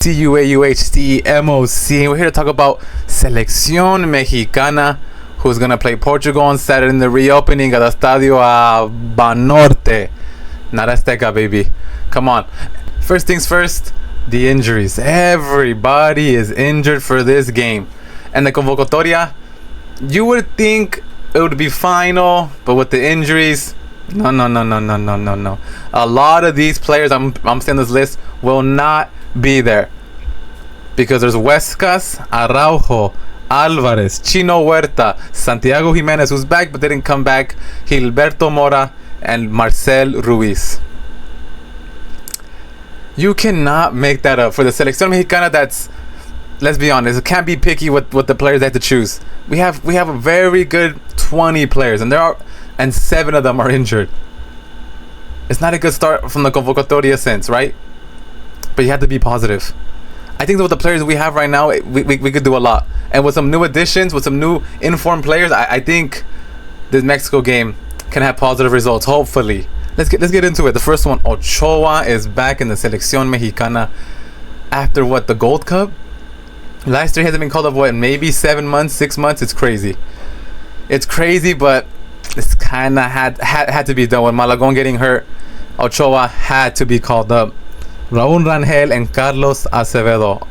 TUAUHTEMOC. We're here to talk about Selección Mexicana, who's going to play Portugal on Saturday in the reopening of the Estadio Banorte. Not Azteca, baby. Come on. First things first, the injuries. Everybody is injured for this game. And the convocatoria, you would think it would be final, but with the injuries, no. A lot of these players, I'm saying this list, will not be there because there's Huescas, Araujo, Alvarez, Chino Huerta, Santiago Jimenez, who's back but didn't come back, Gilberto Mora, and Marcel Ruiz. You cannot make that up for the Selección Mexicana. That's, let's be honest, it can't be picky with the players they have to choose. We have a very good 20 players, and 7 of them are injured. It's not a good start from the convocatoria sense, right? But you have to be positive. I think with the players we have right now, we could do a lot. And with some new additions, with some new informed players, I think this Mexico game can have positive results, hopefully. Let's get into it. The first one, Ochoa is back in the Selección Mexicana after the Gold Cup? Last year he hasn't been called up, maybe 7 months, 6 months? It's crazy. It's crazy, but it's kind of had to be done. With Malagón getting hurt, Ochoa had to be called up. Raúl Rangel and Carlos Acevedo.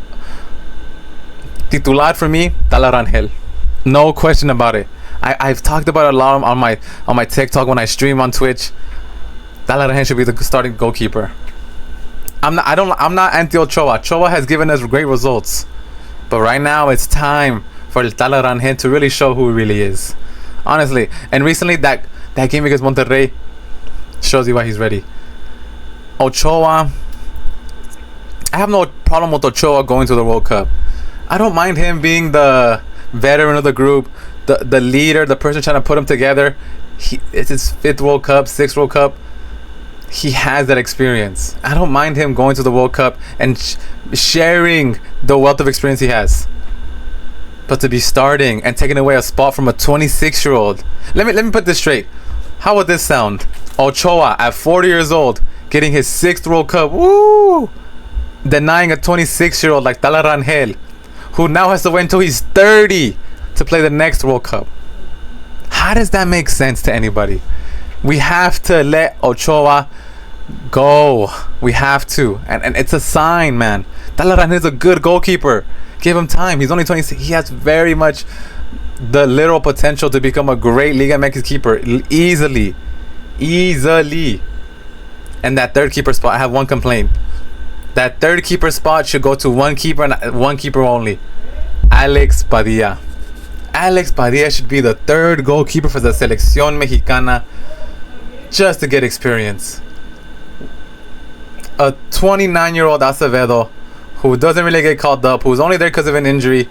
Titular for me, Tala Rangel. No question about it. I've talked about it a lot on my TikTok when I stream on Twitch. Tala Rangel should be the starting goalkeeper. I'm not anti Ochoa. Ochoa has given us great results. But right now it's time for Tala Rangel to really show who he really is. Honestly. And recently that game against Monterrey shows you why he's ready. Ochoa, I have no problem with Ochoa going to the World Cup. I don't mind him being the veteran of the group, the leader, the person trying to put them together. It's his 5th World Cup, 6th World Cup. He has that experience. I don't mind him going to the World Cup and sharing the wealth of experience he has. But to be starting and taking away a spot from a 26-year-old. Let me put this straight. How would this sound? Ochoa at 40 years old getting his 6th World Cup. Woo! Denying a 26-year-old like Tala Rangel, who now has to wait until he's 30 to play the next World Cup. How does that make sense to anybody? We have to let Ochoa go. We have to. And it's a sign, man. Tala Rangel is a good goalkeeper. Give him time. He's only 26. He has very much the literal potential to become a great Liga MX keeper. Easily. And that 3rd keeper spot, I have one complaint. That 3rd keeper spot should go to one keeper and one keeper only. Alex Padilla. Alex Padilla should be the 3rd goalkeeper for the Selección Mexicana, just to get experience. A 29-year-old Acevedo, who doesn't really get called up, who's only there because of an injury,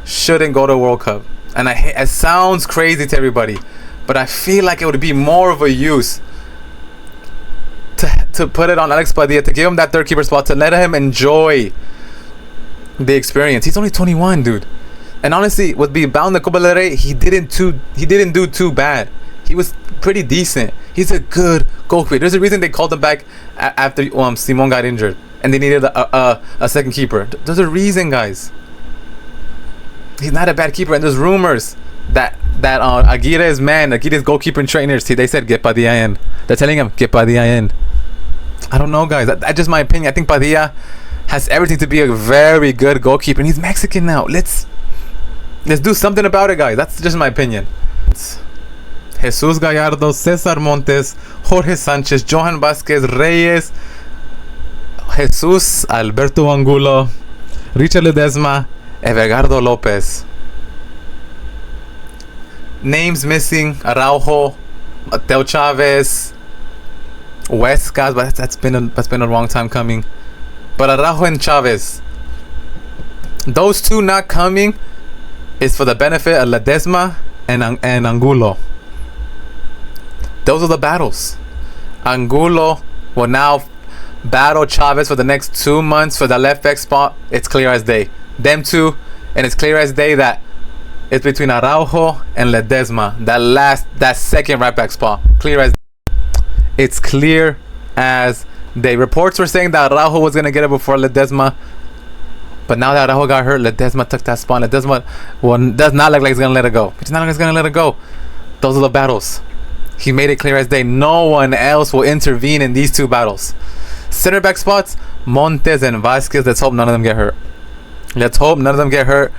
shouldn't go to World Cup. And it sounds crazy to everybody, but I feel like it would be more of a use to put it on Alex Padilla, to give him that 3rd keeper spot, to let him enjoy the experience. He's only 21, dude. And honestly, with being bound to Copa del Rey, he didn't do too bad. He was pretty decent. He's a good goalkeeper. There's a reason they called him back after Simon got injured, and they needed a 2nd keeper. There's a reason, guys. He's not a bad keeper, and there's rumors that Aguirre's goalkeeping trainers, they said get Padilla in. They're telling him get Padilla in. I don't know, guys. That's just my opinion. I think Padilla has everything to be a very good goalkeeper, and he's Mexican now. Let's do something about it, guys. That's just my opinion. Jesus Gallardo, Cesar Montes, Jorge Sanchez, Johan Vázquez, Reyes, Jesus Alberto Angulo, Richard Ledesma, Evergardo Lopez. Names missing: Araujo, Mateo Chavez, Huescas, but that's been a long time coming. But Araujo and Chavez, those two not coming is for the benefit of Ledesma and Angulo. Those are the battles. Angulo will now battle Chavez for the next 2 months for the left back spot. It's clear as day. Them two, and it's clear as day that it's between Araujo and Ledesma. That 2nd right back spot. Clear as day. It's clear as day. Reports were saying that Araujo was going to get it before Ledesma. But now that Araujo got hurt, Ledesma took that spot. Ledesma does not look like he's gonna let it go. It's not like he's gonna let it go. Those are the battles. He made it clear as day. No one else will intervene in these two battles. Center back spots, Montes and Vasquez. Let's hope none of them get hurt. Let's hope none of them get hurt.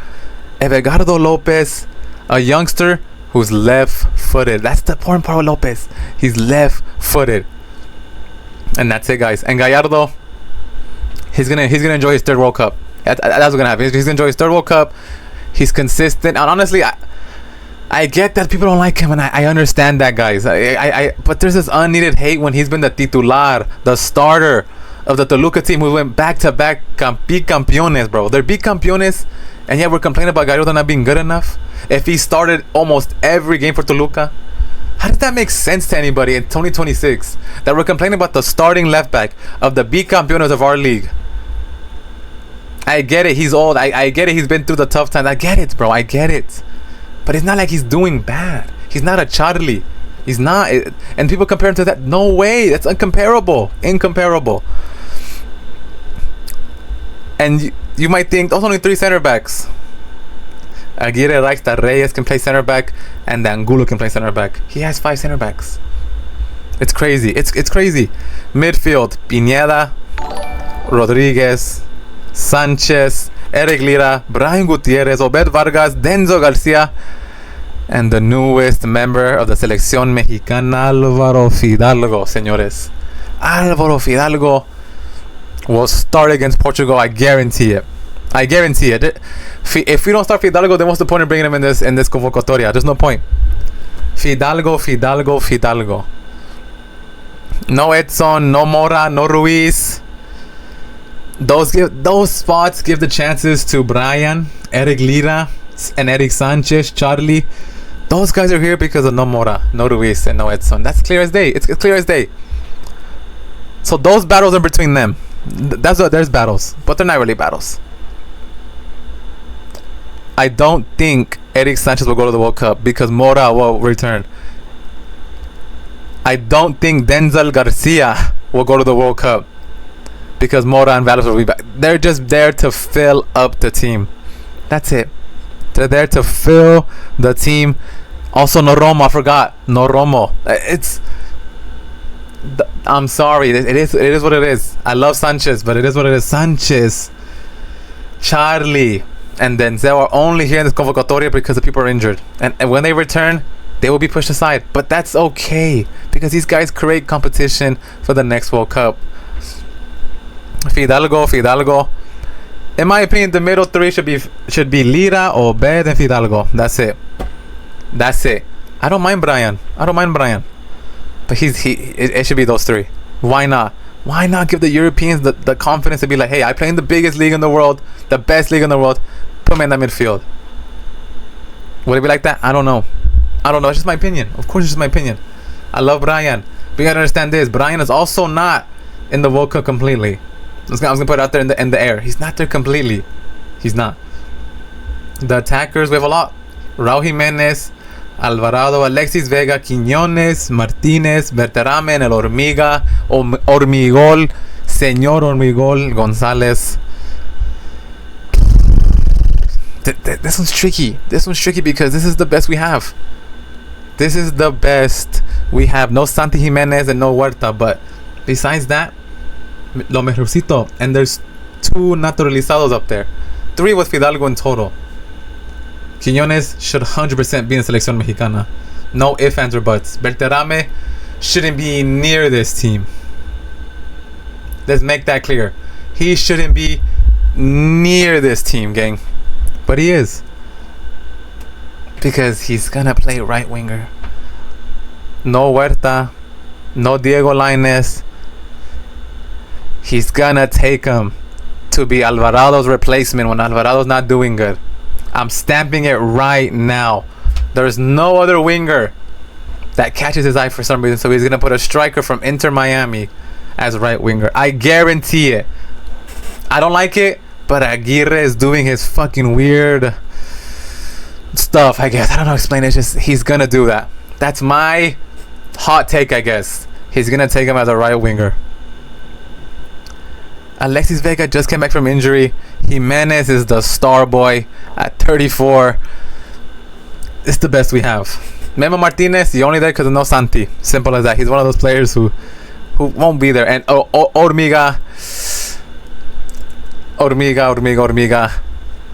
Evergardo Lopez, a youngster who's left-footed. That's the important part with Lopez. He's left-footed. And that's it, guys. And Gallardo, he's gonna enjoy his third World Cup. That's what's gonna happen. He's gonna enjoy his third World Cup. He's consistent. And honestly, I get that people don't like him, and I understand that, guys. But there's this unneeded hate when he's been the titular, the starter of the Toluca team, who went back-to-back bicampeones, bro. They're bicampeones, and yet we're complaining about Gallardo not being good enough. If he started almost every game for Toluca, how does that make sense to anybody in 2026? That we're complaining about the starting left back of the bicampeones of our league. I get it, he's old. I get it, he's been through the tough times. I get it, bro. I get it. But it's not like he's doing bad. He's not a Charlie. He's not. And people compare him to that. No way. That's uncomparable. Incomparable. And you might think, those only 3 center backs. Aguirre likes that Reyes can play center back and that Angulo can play center back. He has 5 center backs. It's crazy. It's crazy. Midfield, Pineda, Rodriguez, Sanchez, Eric Lira, Brian Gutierrez, Obed Vargas, Denzo Garcia, and the newest member of the Selección Mexicana, Álvaro Fidalgo, señores. Álvaro Fidalgo will start against Portugal. I guarantee it. I guarantee it. If we don't start Fidalgo, then what's the point of bringing him in this convocatoria? There's no point. Fidalgo. No Edson, no Mora, no Ruiz. Those spots give the chances to Brian, Eric Lira, and Eric Sanchez, Charlie. Those guys are here because of no Mora, no Ruiz, and no Edson. That's clear as day. It's clear as day. So those battles are between them. There's battles, but they're not really battles. I don't think Eric Sanchez will go to the World Cup because Mora will return. I don't think Denzel Garcia will go to the World Cup because Mora and Valles will be back. They're just there to fill up the team. That's it. They're there to fill the team. Also, no Romo. I forgot. No Romo. I'm sorry. It is what it is. I love Sanchez, but it is what it is. Sanchez, Charlie, and Denzel are only here in this convocatoria because the people are injured. And when they return, they will be pushed aside. But that's okay because these guys create competition for the next World Cup. Fidalgo. In my opinion, the middle 3 should be Lira, Obed, and Fidalgo. That's it. I don't mind Brian. But it should be those 3. Why not? Why not give the Europeans the confidence to be like, hey, I play in the biggest league in the world, the best league in the world. Put me in that midfield. Would it be like that? I don't know. It's just my opinion. Of course, it's just my opinion. I love Brian. But you gotta understand this. Brian is also not in the World Cup completely. I was gonna put it out there in the air. He's not there completely. He's not. The attackers, we have a lot. Raul Jimenez, Alvarado, Alexis Vega, Quiñones, Martinez, Berterame, El Hormiga, Hormigol, Señor Hormigol, González. This one's tricky. Because this is the best we have. No Santi Jimenez and no Huerta, but besides that, lo mejorcito. And there's 2 naturalizados up there. 3 with Fidalgo in total. Quiñones should 100% be in Selección Mexicana. No ifs, ands, or buts. Berterame shouldn't be near this team. Let's make that clear. He shouldn't be near this team, gang. But he is. Because he's gonna play right winger. No Huerta. No Diego Lainez. He's gonna take him to be Alvarado's replacement when Alvarado's not doing good. I'm stamping it right now. There's no other winger that catches his eye for some reason, so he's gonna put a striker from Inter Miami as right winger. I guarantee it. I don't like it, but Aguirre is doing his fucking weird stuff, I guess. I don't know how to explain it. It's just he's gonna do that. That's my hot take, I guess. He's gonna take him as a right winger. Alexis Vega just came back from injury. Jimenez is the star boy at 34. It's the best we have. Memo Martinez, he only there because of no Santi. Simple as that. He's one of those players who won't be there. And Hormiga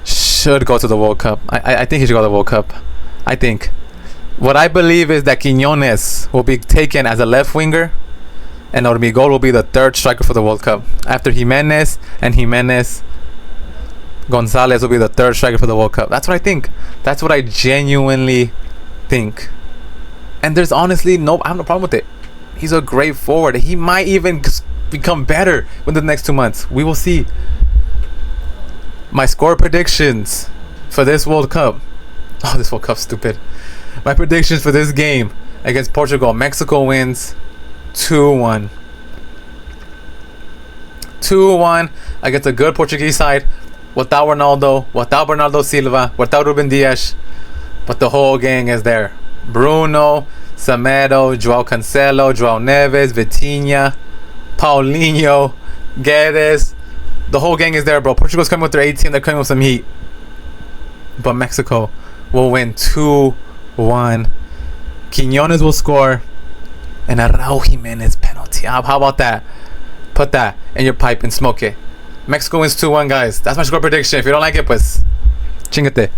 should go to the World Cup. I think he should go to the World Cup. I think. What I believe is that Quiñones will be taken as a left winger, and Hormigol will be the third striker for the World Cup. After Jimenez, Gonzalez will be the third striker for the World Cup. That's what I think. That's what I genuinely think. And there's honestly I have no problem with it. He's a great forward. He might even become better within the next 2 months. We will see. My score predictions for this World Cup. Oh, this World Cup's stupid. My predictions for this game against Portugal. Mexico wins 2-1. 2-1 against a good Portuguese side. Without Ronaldo, without Bernardo Silva, without Ruben Dias. But the whole gang is there. Bruno, Semedo, Joao Cancelo, Joao Neves, Vitinha, Paulinho, Guedes. The whole gang is there, bro. Portugal's coming with their 18. They're coming with some heat. But Mexico will win 2-1. Quiñones will score. And a Raúl Jiménez penalty. How about that? Put that in your pipe and smoke it. Mexico wins 2-1, guys. That's my score prediction. If you don't like it, pues chingate.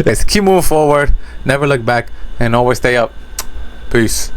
Let's keep moving forward. Never look back. And always stay up. Peace.